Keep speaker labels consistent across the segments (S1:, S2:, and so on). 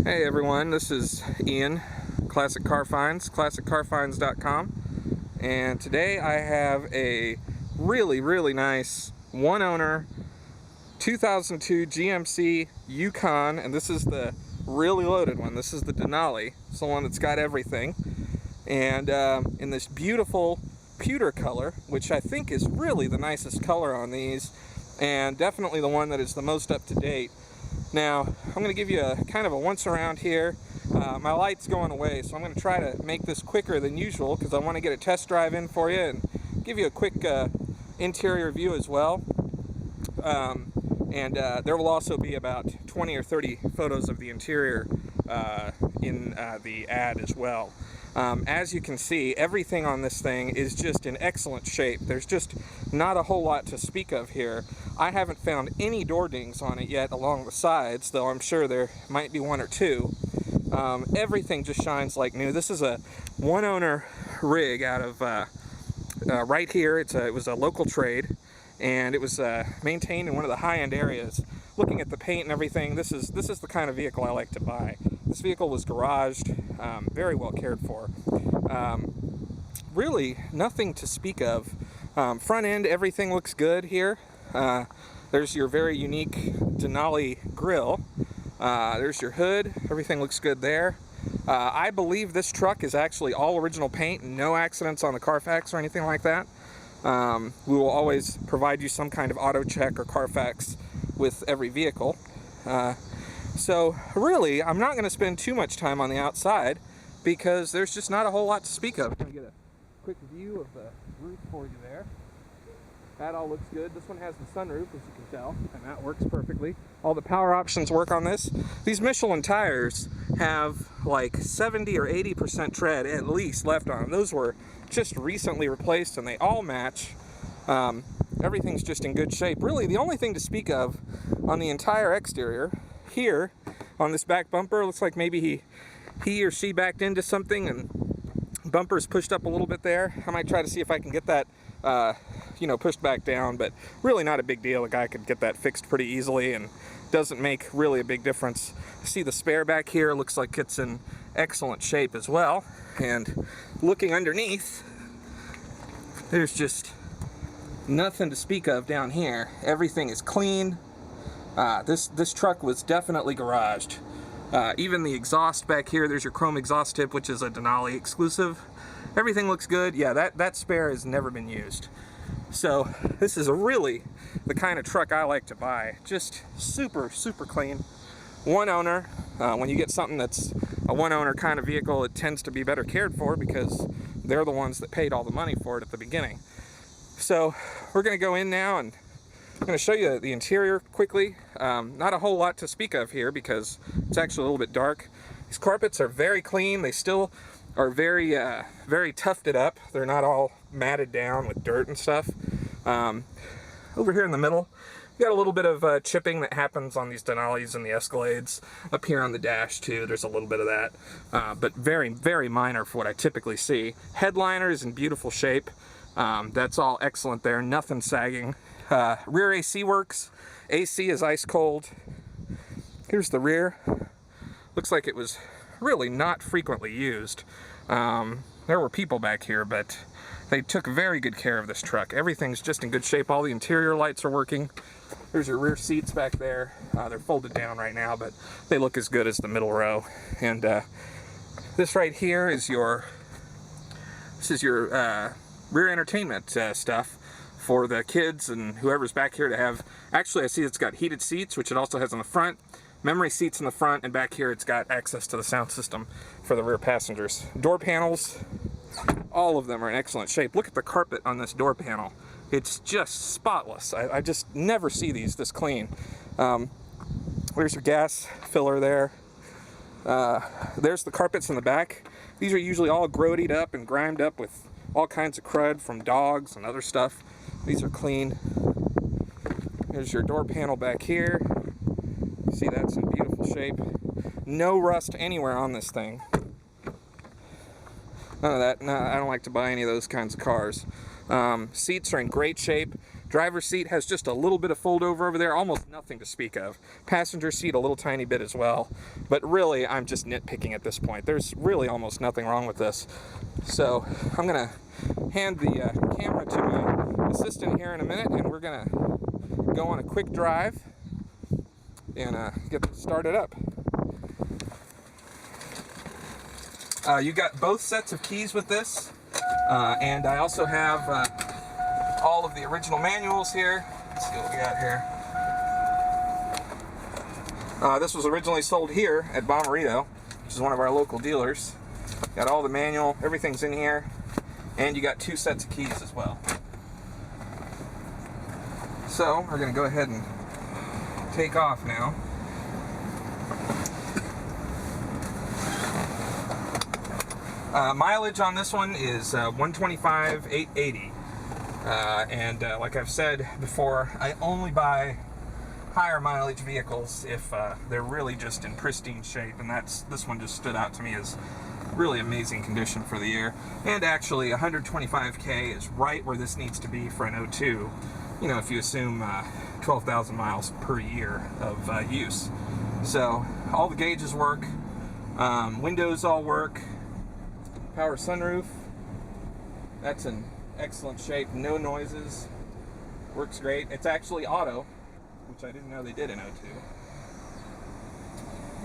S1: Hey everyone, this is Ian, Classic Car Finds, classiccarfinds.com, and today I have a really nice one-owner 2002 GMC Yukon, and this is the really loaded one. This is the Denali. It's the one that's got everything, and in this beautiful pewter color, which I think is really the nicest color on these, and definitely the one that is the most up to date. Now, I'm going to give you a kind of a once around here. My light's going away, so I'm going to try to make this quicker than usual because I want to get a test drive in for you and give you a quick interior view as well. There will also be about 20 or 30 photos of the interior in the ad as well. As you can see, everything on this thing is just in excellent shape. There's just not a whole lot to speak of here. I haven't found any door dings on it yet along the sides, though I'm sure there might be one or two. Everything just shines like new. This is a one-owner rig out of right here. It was a local trade, and it was maintained in one of the high-end areas. Looking at the paint and everything, this is the kind of vehicle I like to buy. This vehicle was garaged, very well cared for. Really nothing to speak of. Front end, everything looks good here. There's your very unique Denali grille. There's your hood. Everything looks good there. I believe this truck is actually all original paint, no accidents on the Carfax or anything like that. We will always provide you some kind of auto check or Carfax with every vehicle. So really, I'm not going to spend too much time on the outside because there's just not a whole lot to speak of. I'm going to get a quick view of the roof for you there. That all looks good. This one has the sunroof, as you can tell, and that works perfectly. All the power options work on this. These Michelin tires have like 70 or 80% tread at least left on them. Those were just recently replaced and they all match. Everything's just in good shape. Really, the only thing to speak of on the entire exterior here on this back bumper, looks like maybe he or she backed into something and bumper's pushed up a little bit there. I might try to see if I can get that pushed back down, but really not a big deal. A guy could get that fixed pretty easily and doesn't make really a big difference. See the spare back here, looks like it's in excellent shape as well. And looking underneath, there's just nothing to speak of down here. Everything is clean. This truck was definitely garaged. Even the exhaust back here, there's your chrome exhaust tip, which is a Denali exclusive. Everything looks good. Yeah, that spare has never been used. So this is really the kind of truck I like to buy. Just super clean. One owner. When you get something that's a one owner kind of vehicle, it tends to be better cared for because they're the ones that paid all the money for it at the beginning. So we're going to go in now and I'm going to show you the interior quickly. Not a whole lot to speak of here because it's actually a little bit dark. These carpets are very clean. They still are very tufted up. They're not all matted down with dirt and stuff. Over here in the middle, you got a little bit of chipping that happens on these Denalis and the Escalades. Up here on the dash too, there's a little bit of that, but very minor for what I typically see. Headliner is in beautiful shape. That's all excellent there, nothing sagging. Rear AC works. AC is ice cold. Here's the rear. Looks like it was really not frequently used. There were people back here, but they took very good care of this truck. Everything's just in good shape. All the interior lights are working. There's your rear seats back there. They're folded down right now, but they look as good as the middle row. And this right here is your rear entertainment stuff for the kids and whoever's back here to have. Actually, I see it's got heated seats, which it also has on the front. Memory seats in the front, and back here it's got access to the sound system for the rear passengers. Door panels, all of them are in excellent shape. Look at the carpet on this door panel. It's just spotless. I just never see these this clean. There's your gas filler there. There's the carpets in the back. These are usually all grodied up and grimed up with all kinds of crud from dogs and other stuff. These are clean. There's your door panel back here. See, that's in beautiful shape. No rust anywhere on this thing. None of that. No, I don't like to buy any of those kinds of cars. Seats are in great shape. Driver's seat has just a little bit of fold over there, almost nothing to speak of. Passenger seat a little tiny bit as well, but really I'm just nitpicking at this point. There's really almost nothing wrong with this. So I'm gonna hand the camera to my assistant here in a minute, and we're gonna go on a quick drive and get started up. You got both sets of keys with this, and I also have all of the original manuals here. Let's see what we got here. This was originally sold here at Bommarito, which is one of our local dealers. Got all the manual, everything's in here, and you got 2 sets of keys as well. So we're going to go ahead and take off now. Mileage on this one is 125,880. And like I've said before, I only buy higher mileage vehicles if they're really just in pristine shape, and this one just stood out to me as really amazing condition for the year. And actually 125K is right where this needs to be for an 02, you know, if you assume 12,000 miles per year of use. So all the gauges work, windows all work, power sunroof, that's in excellent shape, no noises, works great. It's actually auto, which I didn't know they did in 02.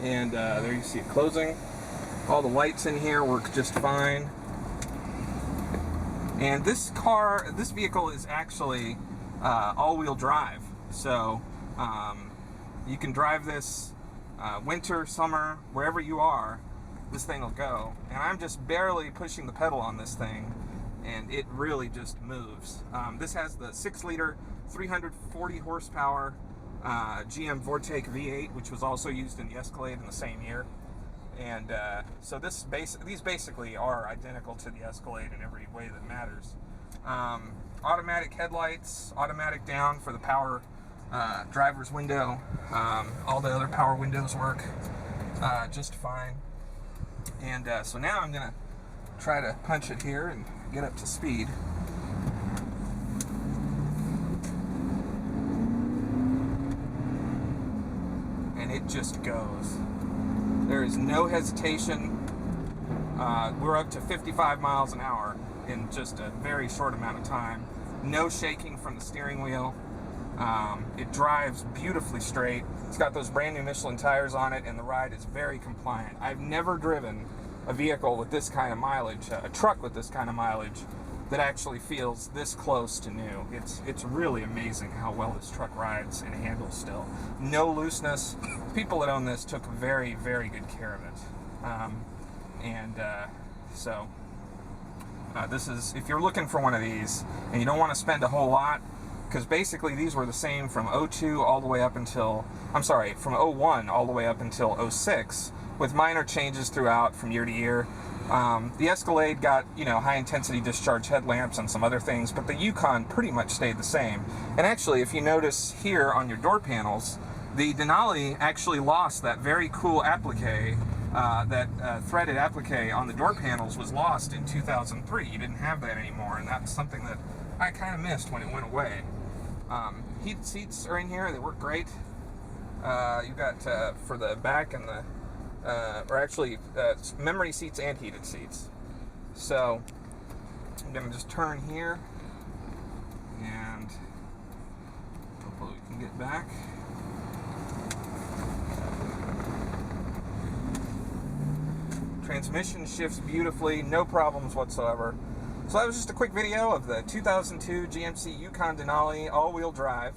S1: And there you see it closing. All the lights in here work just fine. And this vehicle is actually all-wheel drive, so you can drive this winter, summer, wherever you are, this thing will go. And I'm just barely pushing the pedal on this thing, and it really just moves. This has the 6-liter, 340 horsepower GM Vortec V8, which was also used in the Escalade in the same year. And so these basically are identical to the Escalade in every way that matters. Automatic headlights, automatic down for the power driver's window. All the other power windows work just fine. And so now I'm gonna try to punch it here and get up to speed. And it just goes. There is no hesitation. We're up to 55 miles an hour in just a very short amount of time. No shaking from the steering wheel. It drives beautifully straight. It's got those brand new Michelin tires on it, and the ride is very compliant. I've never driven a vehicle with this kind of mileage, a truck with this kind of mileage, that actually feels this close to new. It's really amazing how well this truck rides and handles still. No looseness. People that own this took very, very good care of it. So this is, if you're looking for one of these and you don't want to spend a whole lot, because basically these were the same from 02 all the way up until, from 01 all the way up until 06, with minor changes throughout from year to year. The Escalade got, high intensity discharge headlamps and some other things, but the Yukon pretty much stayed the same. And actually, if you notice here on your door panels, the Denali actually lost that very cool applique, that threaded applique on the door panels was lost in 2003. You didn't have that anymore, and that's something that I kind of missed when it went away. Heated seats are in here, they work great. You got for the back and the memory seats and heated seats. So I'm gonna just turn here and hopefully we can get back. Transmission shifts beautifully, no problems whatsoever. So that was just a quick video of the 2002 GMC Yukon Denali all-wheel drive.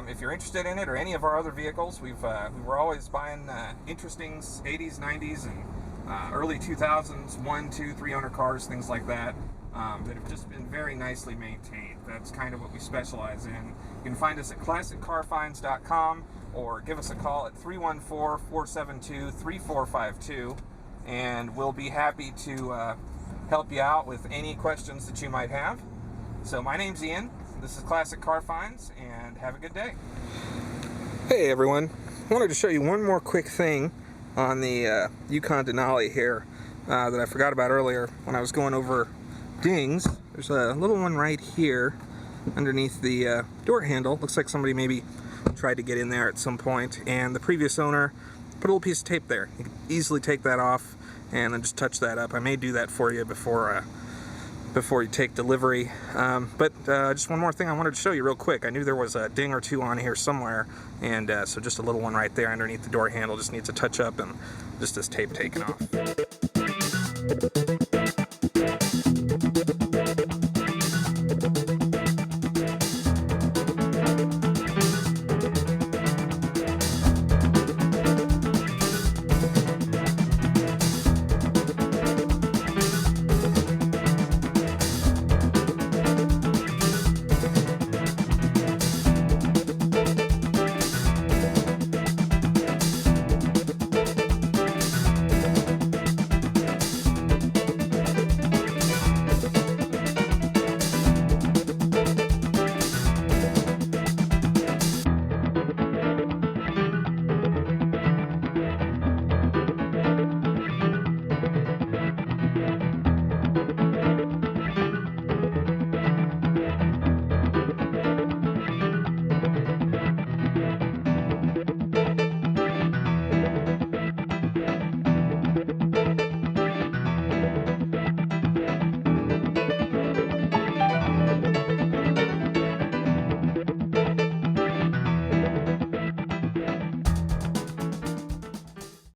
S1: If you're interested in it or any of our other vehicles, we were always buying interesting 80s, 90s, and early 2000s, 1, 2, 3 owner cars, things like that, that have just been very nicely maintained. That's kind of what we specialize in. You can find us at classiccarfinds.com or give us a call at 314-472-3452, and we'll be happy to help you out with any questions that you might have. So my name's Ian. This is Classic Car Finds, and have a good day. Hey everyone, I wanted to show you one more quick thing on the Yukon Denali here that I forgot about earlier when I was going over dings. There's a little one right here underneath the door handle. Looks like somebody maybe tried to get in there at some point, and the previous owner put a little piece of tape there. You can easily take that off and then just touch that up. I may do that for you before you take delivery. But just one more thing I wanted to show you real quick. I knew there was a ding or two on here somewhere, and so just a little one right there underneath the door handle just needs a touch up and just this tape taken off.